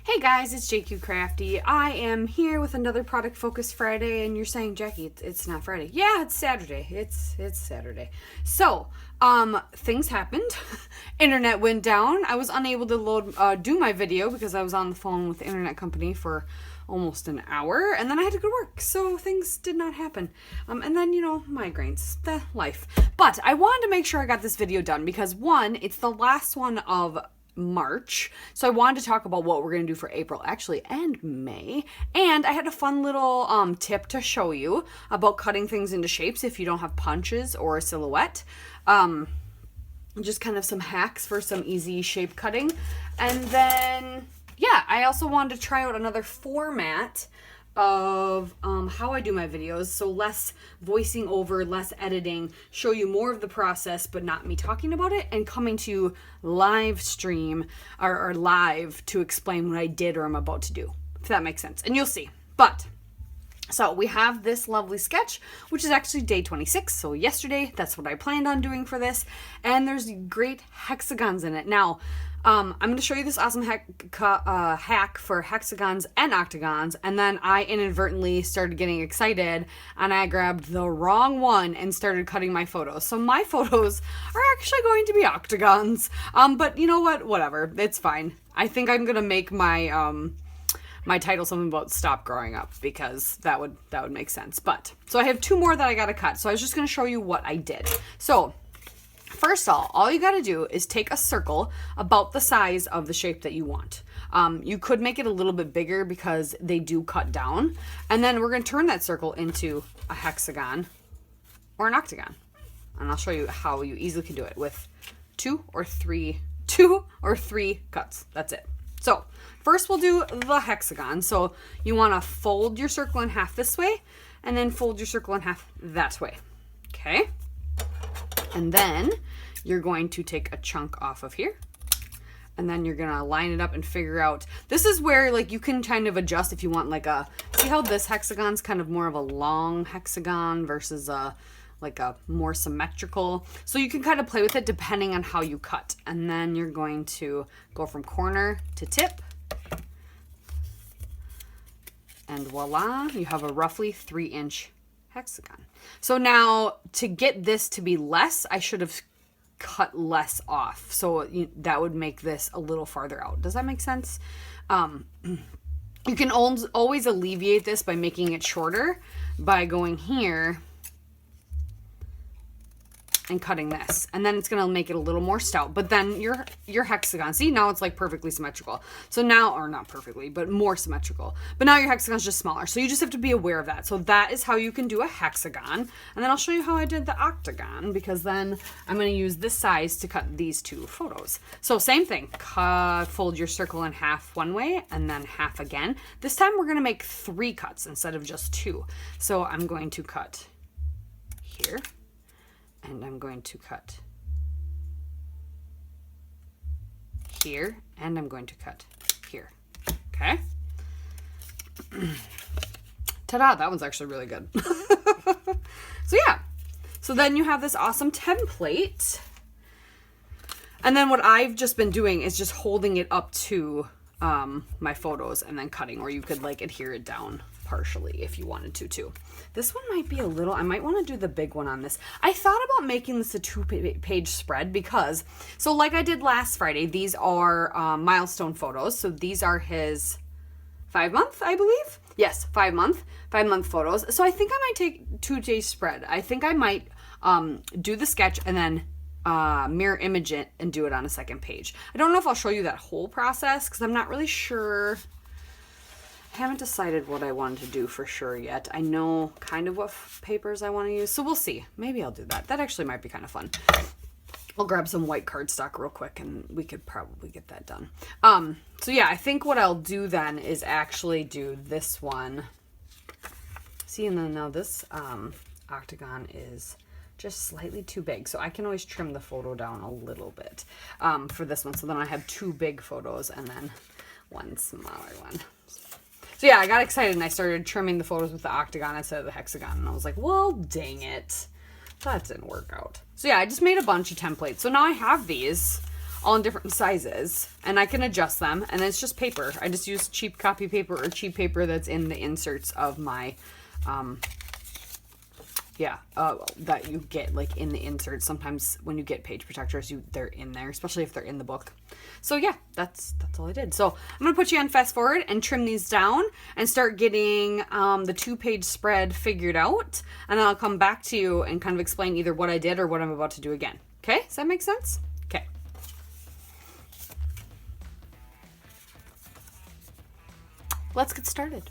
Hey guys, it's JQ Crafty. I am here with another Product Focus Friday, and you're saying, Jackie, it's not Friday. Yeah, it's Saturday. It's Saturday. So, things happened. Internet went down. I was unable to do my video because I was on the phone with the internet company for almost an hour, and then I had to go to work, so things did not happen. And then, migraines, the life. But I wanted to make sure I got this video done because, one, it's the last one of March, so I wanted to talk about what we're going to do for April, actually, and May. And I had a fun little tip to show you about cutting things into shapes if you don't have punches or a silhouette. Just kind of some hacks for some easy shape cutting. And then, yeah, I also wanted to try out another format of how I do my videos, so less voicing over, less editing, show you more of the process but not me talking about it, and coming to you live stream or live to explain what I did or I'm about to do, if that makes sense, and you'll see. But so we have this lovely sketch, which is actually day 26, so yesterday. That's what I planned on doing for this, and there's great hexagons in it. Now I'm going to show you this awesome hack for hexagons and octagons, and then I inadvertently started getting excited, and I grabbed the wrong one and started cutting my photos. So my photos are actually going to be octagons, but you know what? Whatever. It's fine. I think I'm going to make my my title something about stop growing up, because that would make sense. But so I have two more that I got to cut, so I was just going to show you what I did. So first of all you got to do is take a circle about the size of the shape that you want. You could make it a little bit bigger because they do cut down. And then we're going to turn that circle into a hexagon or an octagon. And I'll show you how you easily can do it with two or three cuts. That's it. So first we'll do the hexagon. So you want to fold your circle in half this way and then fold your circle in half that way. Okay. And then you're going to take a chunk off of here, and then you're gonna line it up and figure out, this is where like you can kind of adjust if you want, like see how this hexagon's kind of more of a long hexagon versus like a more symmetrical. So you can kind of play with it depending on how you cut. And then you're going to go from corner to tip, and voila, you have a roughly 3-inch hexagon. So now to get this to be less, I should have cut less off. So that would make this a little farther out. Does that make sense? You can always alleviate this by making it shorter by going here and cutting this, and then it's gonna make it a little more stout. But then your hexagon, see, now it's like perfectly symmetrical. So now, or not perfectly, but more symmetrical. But now your hexagon's just smaller. So you just have to be aware of that. So that is how you can do a hexagon. And then I'll show you how I did the octagon, because then I'm gonna use this size to cut these two photos. So same thing, fold your circle in half one way and then half again. This time we're gonna make 3 cuts instead of just 2. So I'm going to cut here, and I'm going to cut here, and I'm going to cut here. Okay. Ta-da, that one's actually really good. So yeah, so then you have this awesome template. And then what I've just been doing is just holding it up to my photos and then cutting, or you could like adhere it down partially if you wanted to too. This one might be a little, I might want to do the big one on this. I thought about making this a 2-page spread because, so like I did last Friday, these are milestone photos. So these are his 5-month, I believe. Yes, 5-month photos. So I think I might take 2-day spread. I think I might do the sketch and then mirror image it and do it on a second page. I don't know if I'll show you that whole process because I'm not really sure. I haven't decided what I wanted to do for sure yet. I know kind of what papers I want to use, so we'll see. Maybe I'll do that. That actually might be kind of fun. I'll grab some white cardstock real quick and we could probably get that done. So yeah, I think what I'll do then is actually do this one. See, and then now this octagon is just slightly too big, so I can always trim the photo down a little bit for this one. So then I have 2 big photos and then one smaller one. So yeah, I got excited and I started trimming the photos with the octagon instead of the hexagon. And I was like, well, dang it. That didn't work out. So yeah, I just made a bunch of templates. So now I have these all in different sizes, and I can adjust them, and then it's just paper. I just use cheap copy paper or cheap paper that's in the inserts of my, that you get like in the inserts. Sometimes when you get page protectors, they're in there, especially if they're in the book. So yeah, that's all I did. So I'm gonna put you on fast forward and trim these down and start getting the 2-page spread figured out, and then I'll come back to you and kind of explain either what I did or what I'm about to do again. Okay, does that make sense? Okay. Let's get started.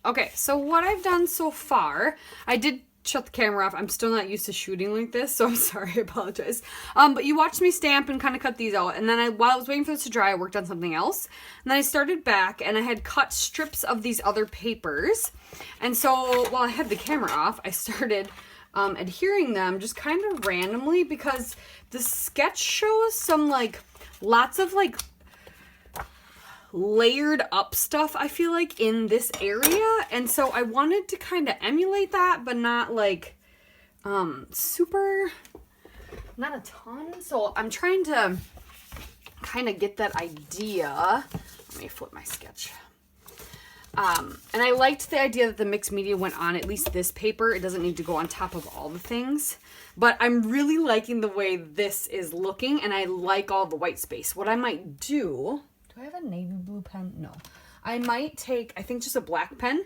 Okay, so what I've done so far, I did shut the camera off. I'm still not used to shooting like this, so I'm sorry, I apologize. But you watched me stamp and kind of cut these out, and then while I was waiting for this to dry, I worked on something else. And then I started back, and I had cut strips of these other papers. And so while I had the camera off, I started adhering them just kind of randomly, because the sketch shows some lots of layered up stuff, I feel like, in this area, and so I wanted to kind of emulate that, but not super not a ton. So I'm trying to kind of get that idea. Let me flip my sketch. And I liked the idea that the mixed media went on at least this paper. It doesn't need to go on top of all the things. But I'm really liking the way this is looking, and I like all the white space. What I might do I have a navy blue pen? No. I might take, I think, just a black pen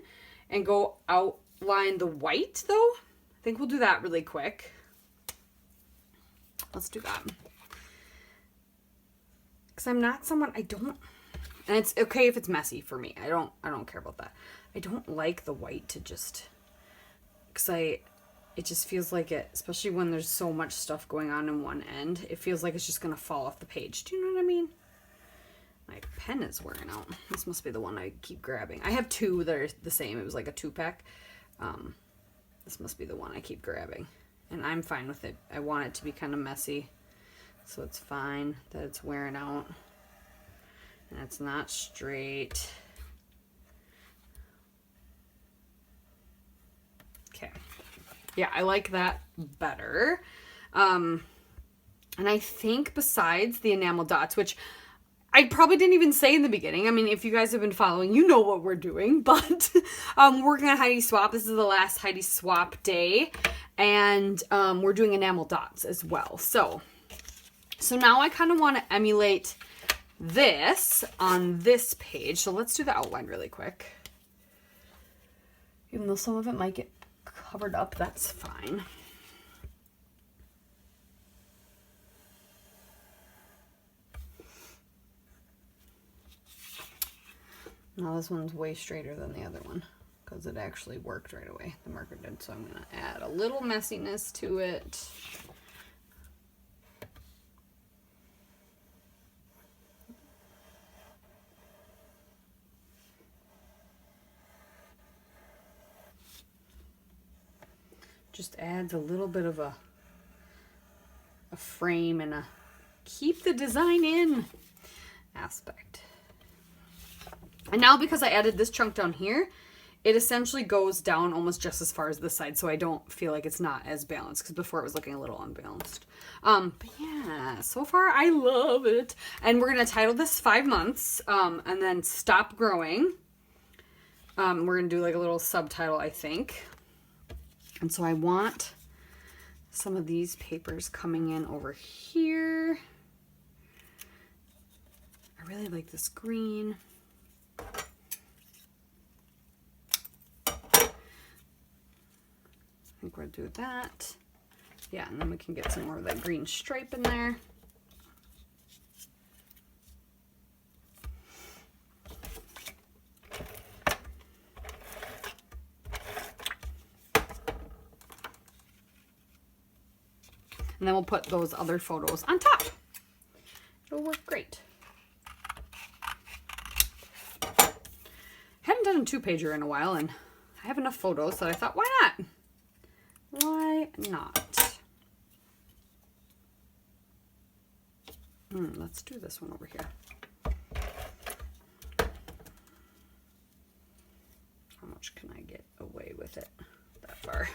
and go outline the white, though. I think we'll do that really quick. Let's do that. Because I'm not someone, and it's okay if it's messy for me. I don't care about that. I don't like the white to just, because it just feels like it, especially when there's so much stuff going on in one end, it feels like it's just going to fall off the page. Do you know what I mean? My pen is wearing out. This must be the one I keep grabbing. I have two that are the same. It was like a 2-pack. This must be the one I keep grabbing. And I'm fine with it. I want it to be kind of messy. So it's fine that it's wearing out. And it's not straight. Okay. Yeah, I like that better. And I think besides the enamel dots, which I probably didn't even say in the beginning. I mean, if you guys have been following, you know what we're doing. But working on Heidi Swapp. This is the last Heidi Swapp day. And we're doing enamel dots as well. So now I kind of want to emulate this on this page. So let's do the outline really quick. Even though some of it might get covered up, that's fine. Now this one's way straighter than the other one because it actually worked right away. The marker did. So I'm going to add a little messiness to it. Just adds a little bit of a frame and a keep the design in aspect. And now because I added this chunk down here, it essentially goes down almost just as far as this side, so I don't feel like it's not as balanced, because before it was looking a little unbalanced. But yeah, so far I love it. And we're going to title this 5 months, and then stop growing. We're going to do like a little subtitle, I think. And so I want some of these papers coming in over here. I really like this green. I think we'll do that. Yeah, and then we can get some more of that green stripe in there. And then we'll put those other photos on top. It'll work great. Haven't done a 2-pager in a while, and I have enough photos that I thought, why not? Why not? Let's do this one over here. How much can I get away with it that far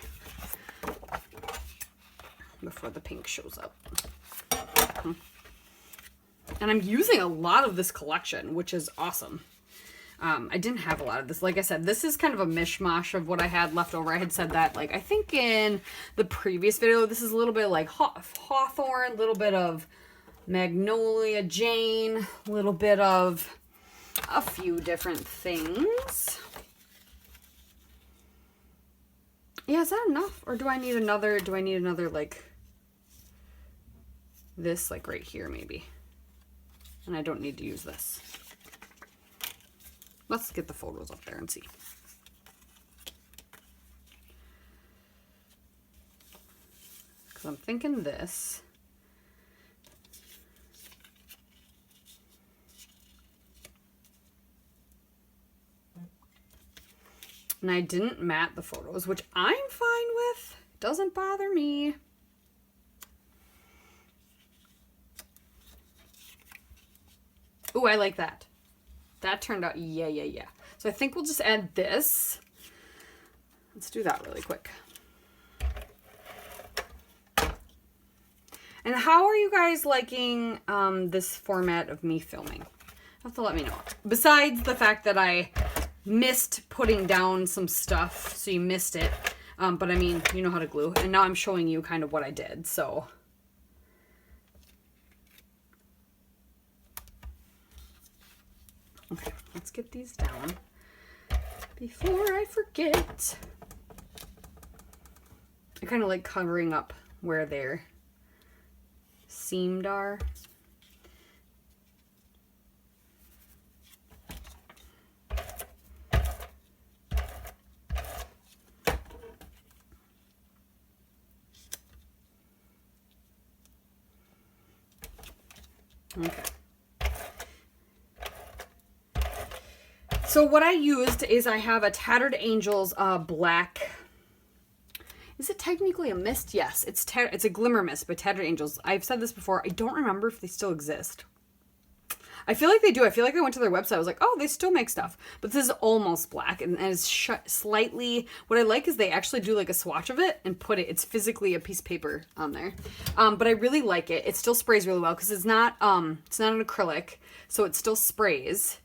before the pink shows up? And I'm using a lot of this collection, which is awesome. I didn't have a lot of this. Like I said, this is kind of a mishmash of what I had left over. I had said that, like, I think in the previous video, this is a little bit like Hawthorne, a little bit of Magnolia Jane, a little bit of a few different things. Yeah, is that enough? Or do I need another, like, this, like, right here, maybe? And I don't need to use this. Let's get the photos up there and see. Because I'm thinking this. And I didn't mat the photos, which I'm fine with. It doesn't bother me. Ooh, I like that. That turned out, yeah. So I think we'll just add this. Let's do that really quick. And how are you guys liking this format of me filming? You have to let me know. Besides the fact that I missed putting down some stuff, so you missed it. But I mean, you know how to glue. And now I'm showing you kind of what I did, so. Okay, let's get these down before I forget. I kind of like covering up where their seamed are. Okay. So what I used is I have a Tattered Angels black. Is it technically a mist? Yes, it's a glimmer mist by Tattered Angels. I've said this before. I don't remember if they still exist. I feel like they do. I feel like I went to their website. I was like, oh, they still make stuff. But this is almost black and it's slightly. What I like is they actually do like a swatch of it and put it. It's physically a piece of paper on there. But I really like it. It still sprays really well because it's not an acrylic, so it still sprays.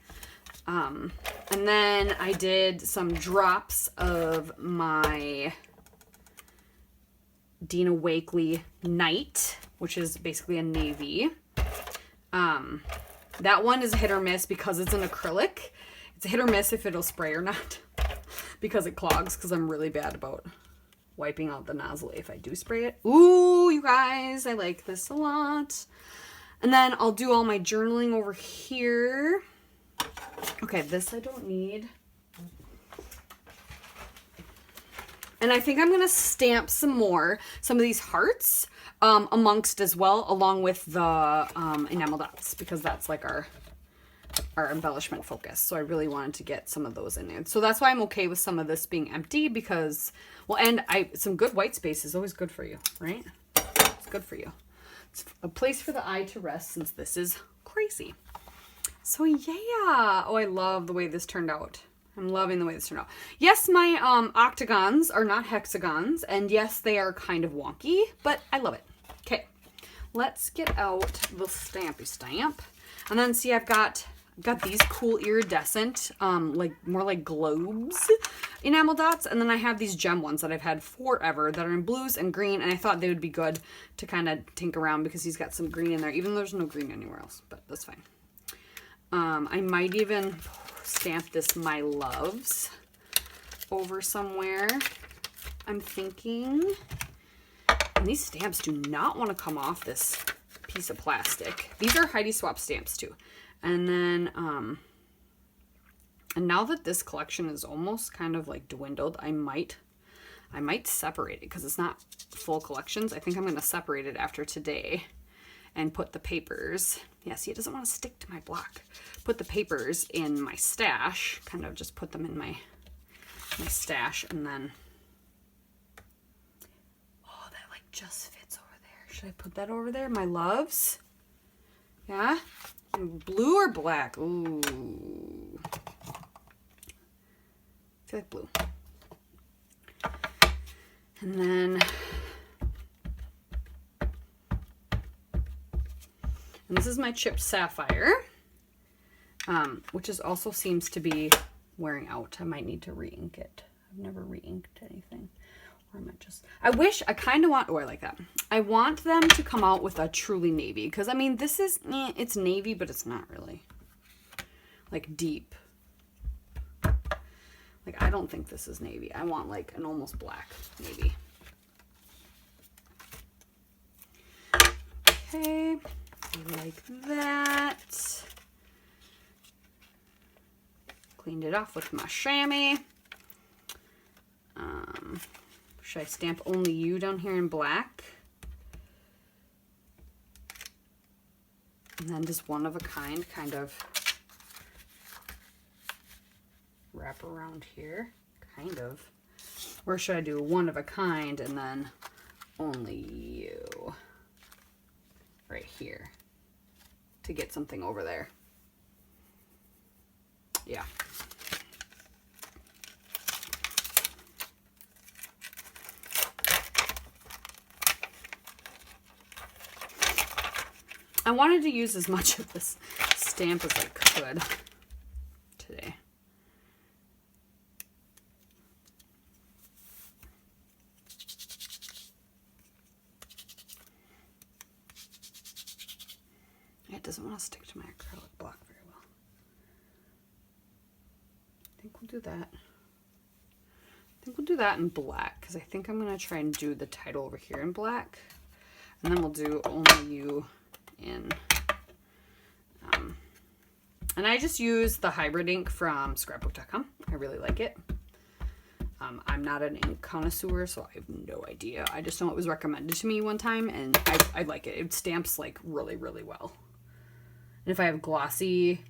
And then I did some drops of my Dina Wakley Night, which is basically a navy. That one is hit or miss because it's an acrylic. It's a hit or miss if it'll spray or not because it clogs, because I'm really bad about wiping out the nozzle if I do spray it. Ooh, you guys, I like this a lot. And then I'll do all my journaling over here. Okay, this I don't need. And I think I'm going to stamp some of these hearts amongst as well, along with the enamel dots, because that's like our embellishment focus. So I really wanted to get some of those in there. So that's why I'm okay with some of this being empty, because, well, and some good white space is always good for you, right? It's good for you. It's a place for the eye to rest, since this is crazy. So yeah. Oh, I love the way this turned out. I'm loving the way this turned out. Yes, my octagons are not hexagons, and yes, they are kind of wonky, but I love it. Okay, let's get out the stampy stamp. And then see, I've got these cool iridescent, like more like globes enamel dots, and then I have these gem ones that I've had forever that are in blues and green, and I thought they would be good to kind of tinker around because he's got some green in there, even though there's no green anywhere else, but that's fine. I might even stamp this My Loves over somewhere, I'm thinking. And these stamps do not want to come off this piece of plastic. These are Heidi Swapp stamps too. And then, and now that this collection is almost kind of like dwindled, I might separate it because it's not full collections. I think I'm going to separate it after today and put the papers. Yeah, see, it doesn't want to stick to my block. Put the papers in my stash, kind of just put them in my stash, and then, oh, that like just fits over there. Should I put that over there? My Loves? Yeah? Blue or black? Ooh. I feel like blue. And then, and this is my chipped sapphire, which is also seems to be wearing out. I might need to re-ink it. I've never re-inked anything. Or am I just, I kind of want, oh, I like that. I want them to come out with a truly navy, because I mean, this is, it's navy, but it's not really like deep. Like, I don't think this is navy. I want like an almost black navy. Okay, like that. Cleaned it off with my chamois. Should I stamp only you down here in black? And then just one of a kind of wrap around here, kind of. Or should I do one of a kind and then only you right here to get something over there? Yeah. I wanted to use as much of this stamp as I could today. It doesn't want to stick to my acrylic block very well. I think we'll do that. I think we'll do that in black, because I think I'm going to try and do the title over here in black. And then we'll do Only You in... and I just use the hybrid ink from scrapbook.com. I really like it. I'm not an ink connoisseur, so I have no idea. I just know it was recommended to me one time, and I like it. It stamps like really, really well. And if I have glossy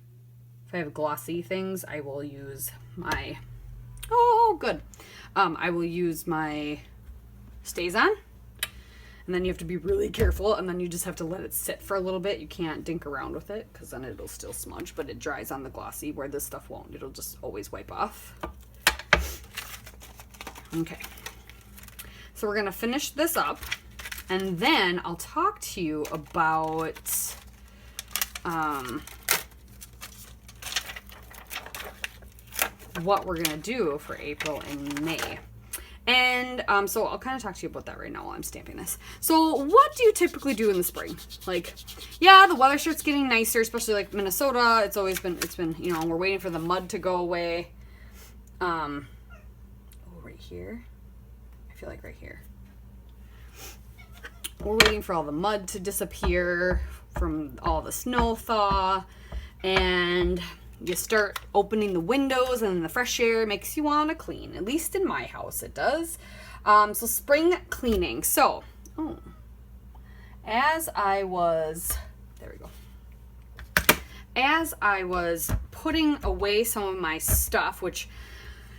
things, I will use my, I will use my Stays On. And then you have to be really careful, and then you just have to let it sit for a little bit. You can't dink around with it, because then it'll still smudge, but it dries on the glossy, where this stuff won't. It'll just always wipe off. Okay. So we're going to finish this up, and then I'll talk to you about what we're going to do for April and May. And so I'll kind of talk to you about that right now while I'm stamping this. So what do you typically do in the spring? Like, yeah, the weather starts getting nicer, especially like Minnesota. It's been, you know, we're waiting for the mud to go away. Oh, right here. I feel like right here. We're waiting for all the mud to disappear from all the snow thaw. And you start opening the windows, and the fresh air makes you want to clean. At least in my house it does. So spring cleaning. So, as I was putting away some of my stuff, which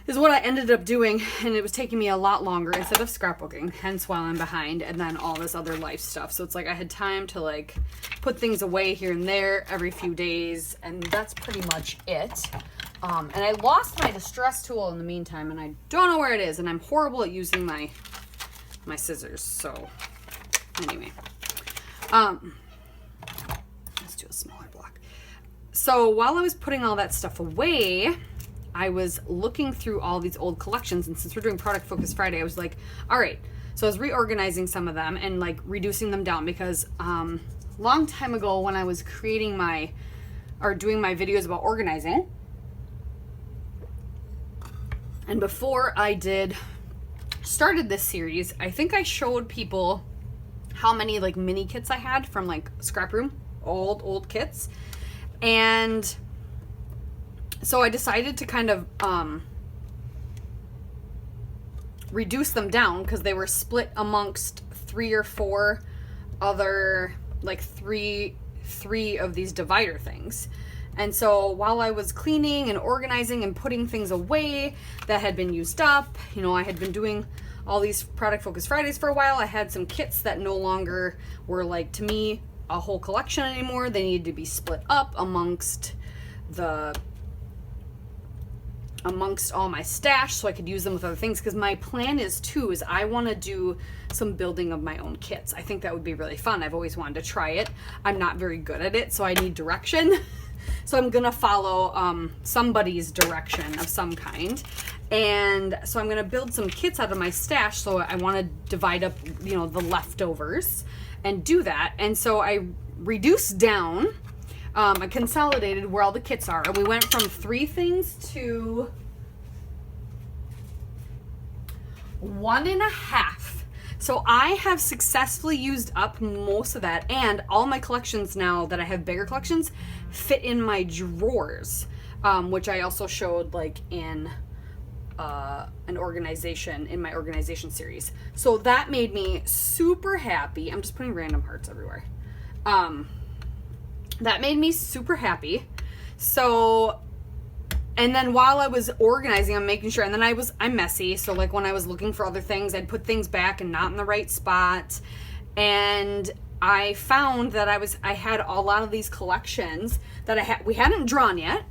is what I ended up doing, and it was taking me a lot longer instead of scrapbooking, hence why I'm behind, and then all this other life stuff. So it's like I had time to like put things away here and there every few days, and that's pretty much it. And I lost my distress tool in the meantime, and I don't know where it is, and I'm horrible at using my scissors. So anyway, let's do a smaller block. So while I was putting all that stuff away, I was looking through all these old collections, and since we're doing Product Focus Friday, I was like, all right. So I was reorganizing some of them and like reducing them down, because long time ago when I was doing my videos about organizing, and before I started this series, I think I showed people how many like mini kits I had from like Scrap Room, old kits. And so I decided to kind of reduce them down, because they were split amongst 3 or 4 other, like three of these divider things. And so while I was cleaning and organizing and putting things away that had been used up, you know, I had been doing all these Product Focus Fridays for a while. I had some kits that no longer were like, to me, a whole collection anymore. They needed to be split up amongst all my stash, so I could use them with other things, because my plan is I want to do some building of my own kits. I think that would be really fun. I've always wanted to try it. I'm not very good at it, so I need direction. So I'm gonna follow somebody's direction of some kind, and so I'm gonna build some kits out of my stash. So I want to divide up, you know, the leftovers and do that. And so I reduced down, I consolidated where all the kits are, and we went from 3 things to 1.5. So I have successfully used up most of that, and all my collections now that I have bigger collections fit in my drawers, which I also showed like in in my organization series. So that made me super happy. I'm just putting random hearts everywhere. That made me super happy. So, and then while I was organizing, I'm making sure, and then I'm messy. So like when I was looking for other things, I'd put things back and not in the right spot. And I found that I had a lot of these collections that we hadn't drawn yet.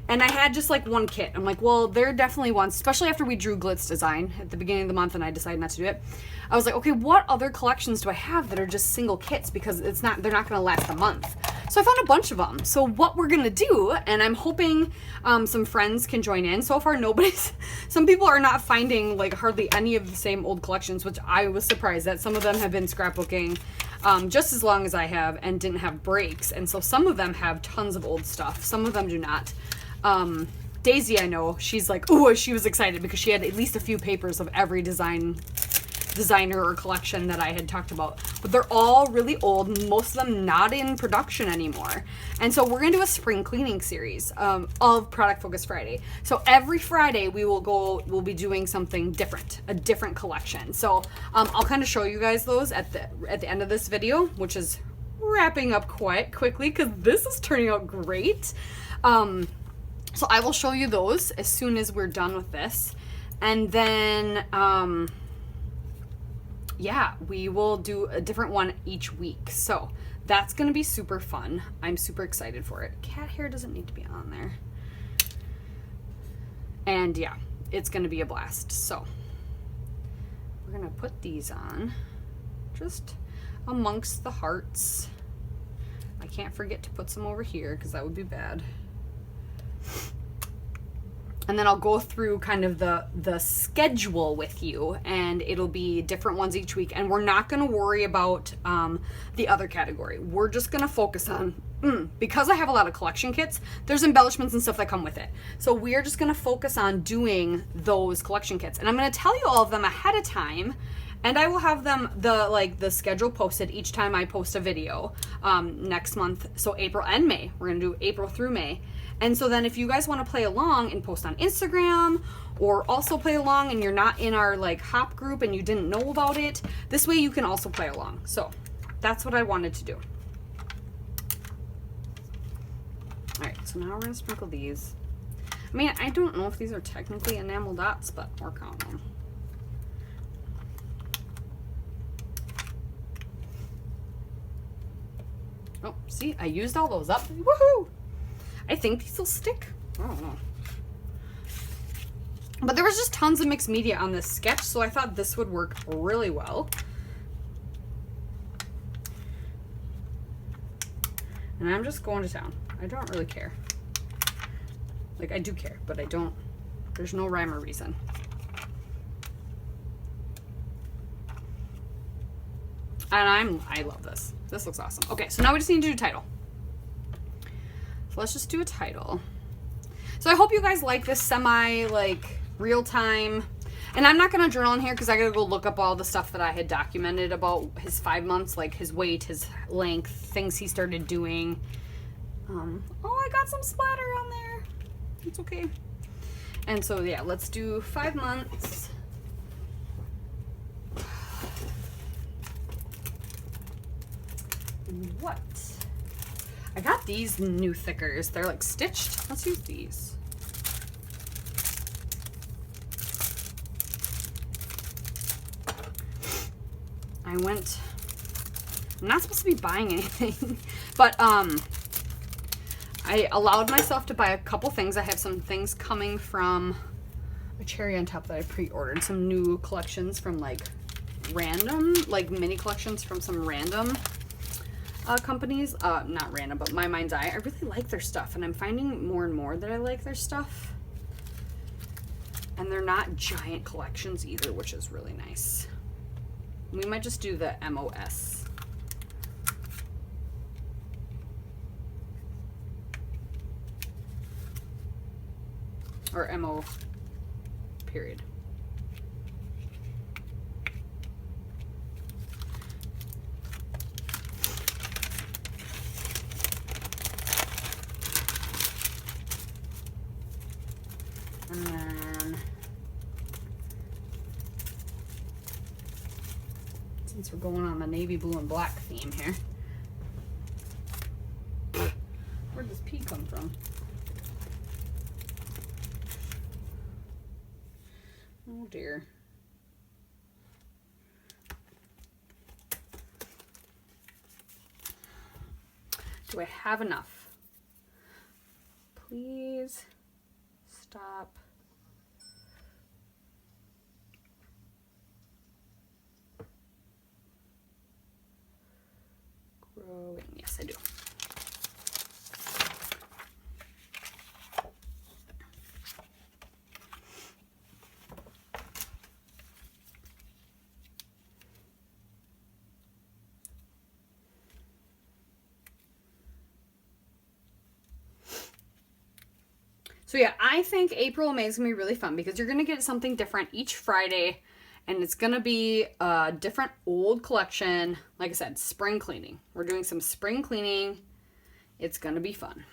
And I had just like one kit. I'm like, well, there are definitely ones, especially after we drew Glitz Design at the beginning of the month and I decided not to do it. I was like, okay, what other collections do I have that are just single kits, because they're not going to last a month. So I found a bunch of them. So what we're going to do, and I'm hoping some friends can join in. So far, some people are not finding like hardly any of the same old collections, which I was surprised that some of them have been scrapbooking just as long as I have and didn't have breaks. And so some of them have tons of old stuff. Some of them do not. Daisy, I know, she's like, ooh, she was excited because she had at least a few papers of every designer or collection that I had talked about, but they're all really old, most of them not in production anymore. And so we're gonna do a spring cleaning series of Product Focus Friday. So every Friday we'll be doing something different, a different collection. So I'll kind of show you guys those at the end of this video, which is wrapping up quite quickly because this is turning out great. So I will show you those as soon as we're done with this. And then, yeah, we will do a different one each week. So that's going to be super fun. I'm super excited for it. Cat hair doesn't need to be on there. And yeah, it's going to be a blast. So we're going to put these on just amongst the hearts. I can't forget to put some over here because that would be bad. And then I'll go through kind of the schedule with you, and it'll be different ones each week. And we're not going to worry about the other category. We're just going to focus on, because I have a lot of collection kits, there's embellishments and stuff that come with it. So we're just going to focus on doing those collection kits. And I'm going to tell you all of them ahead of time. And I will have them, the schedule posted each time I post a video next month. So April and May. We're going to do April through May. And so then if you guys want to play along and post on Instagram, or also play along and you're not in our like hop group and you didn't know about it, this way you can also play along. So that's what I wanted to do. All right, so now we're going to sprinkle these. I mean, I don't know if these are technically enamel dots, but we're counting them. Oh, see, I used all those up. Woohoo! I think these will stick. I don't know. But there was just tons of mixed media on this sketch, so I thought this would work really well. And I'm just going to town. I don't really care. Like, I do care, but I don't. There's no rhyme or reason. And I love this. This looks awesome. Okay, so now we just need to do title. So let's just do a title. So I hope you guys like this semi, like, real time. And I'm not going to journal in here because I got to go look up all the stuff that I had documented about his 5 months, like his weight, his length, things he started doing. Oh, I got some splatter on there. It's okay. And so, yeah, let's do 5 months. What? I got these new thickers. They're like stitched. Let's use these. I'm not supposed to be buying anything, but I allowed myself to buy a couple things. I have some things coming from a cherry on top that I pre-ordered. Some new collections from like random, like mini collections from some random companies. Not random, but My Mind's Eye. I really like their stuff, and I'm finding more and more that I like their stuff. And they're not giant collections either, which is really nice. We might just do the MOS. Or MO period. And then, since we're going on the navy blue and black theme here, where does P come from? Oh dear. Do I have enough? please stop growing. Yes, I do. So yeah, I think April and May is going to be really fun because you're going to get something different each Friday, and it's going to be a different old collection. Like I said, spring cleaning. We're doing some spring cleaning. It's going to be fun.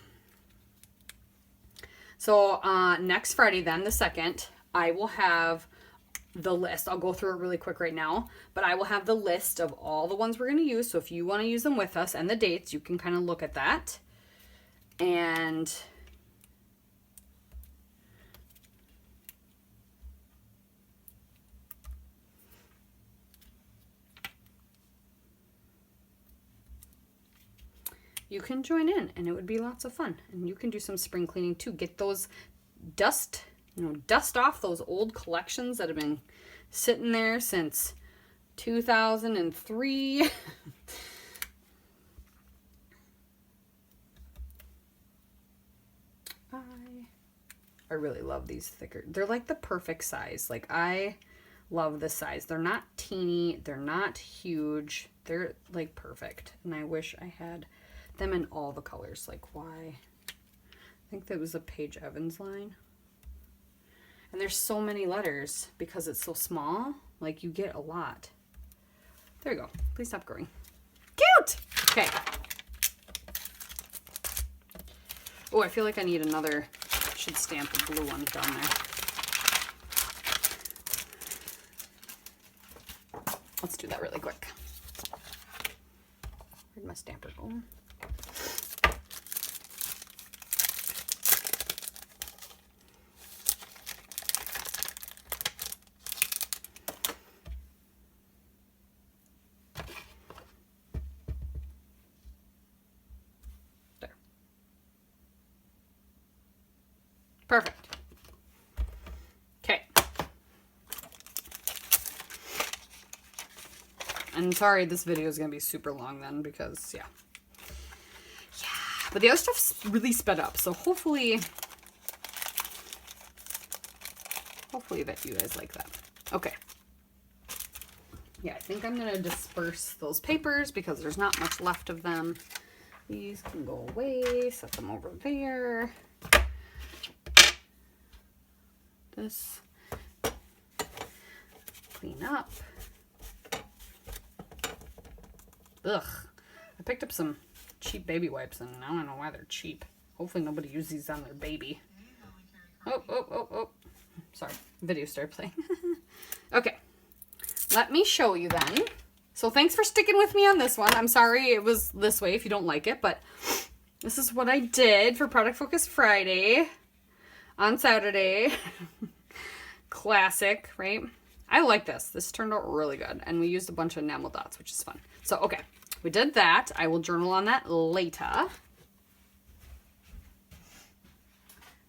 So next Friday then, the 2nd, I will have the list. I'll go through it really quick right now, but I will have the list of all the ones we're going to use. So if you want to use them with us and the dates, you can kind of look at that. And you can join in, and it would be lots of fun. And you can do some spring cleaning too. Get those dust off those old collections that have been sitting there since 2003. I really love these thicker. They're like the perfect size. Like, I love this size. They're not teeny. They're not huge. They're like perfect. And I wish I had them in all the colors. Like, why? I think that was a Paige Evans line. And there's so many letters because it's so small. Like, you get a lot. There you go. Please stop growing. Cute! Okay. Oh, I feel like I need another. Should stamp the blue one down there. Let's do that really quick. Where'd my stamper go? Perfect. Okay. And sorry, this video is going to be super long then because, yeah. Yeah. But the other stuff's really sped up. So hopefully that you guys like that. Okay. Yeah, I think I'm going to disperse those papers because there's not much left of them. These can go away. Set them over there. This, clean up. Ugh, I picked up some cheap baby wipes and I don't know why they're cheap. Hopefully nobody uses these on their baby. Oh. Sorry, video started playing. Okay, let me show you then. So thanks for sticking with me on this one. I'm sorry it was this way if you don't like it, but this is what I did for Product Focus Friday. On Saturday. Classic, right? I like this. This turned out really good. And we used a bunch of enamel dots, which is fun. So, okay. We did that. I will journal on that later.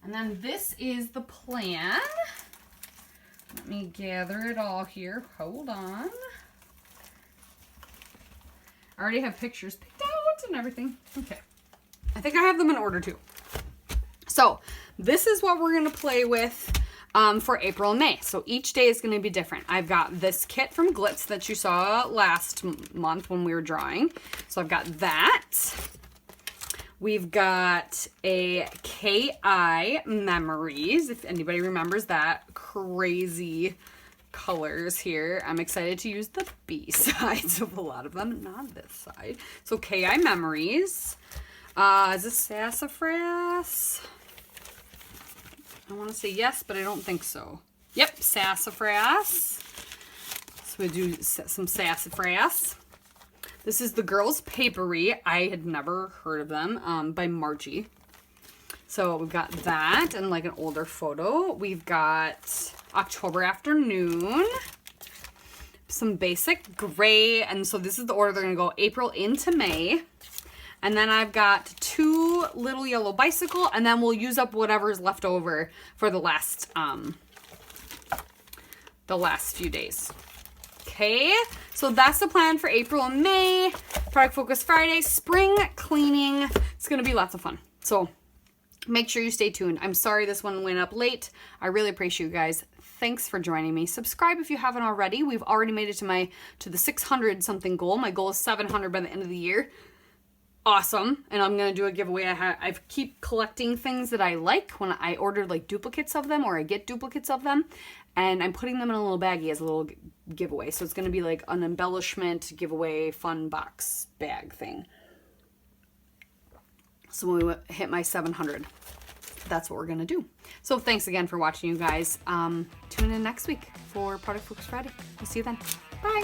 And then this is the plan. Let me gather it all here. Hold on. I already have pictures picked out and everything. Okay. I think I have them in order too. So this is what we're going to play with for April and May. So each day is going to be different. I've got this kit from Glitz that you saw last month when we were drawing. So I've got that. We've got a KI Memories, if anybody remembers that. Crazy colors here. I'm excited to use the B sides of a lot of them, not this side. So KI Memories. Is this Sassafras? I want to say yes, but I don't think so. Yep, Sassafras. So we do some Sassafras. This is the Girls Papery. I had never heard of them, by Margie. So we've got that and like an older photo. We've got October Afternoon. Some basic gray. And so this is the order they're going to go April into May. And then I've got 2 little yellow bicycle, and then we'll use up whatever's left over for the last few days. Okay, so that's the plan for April and May. Product Focus Friday, spring cleaning. It's gonna be lots of fun. So make sure you stay tuned. I'm sorry this one went up late. I really appreciate you guys. Thanks for joining me. Subscribe if you haven't already. We've already made it to the 600 something goal. My goal is 700 by the end of the year. Awesome. And I'm gonna do a giveaway. I keep collecting things that I like when I ordered like duplicates of them, or I get duplicates of them, and I'm putting them in a little baggie as a little giveaway. So it's gonna be like an embellishment giveaway fun box bag thing. So when we hit my 700, that's what we're gonna do. So thanks again for watching, you guys. Tune in next week for Product Focus Friday. We'll see you then. Bye.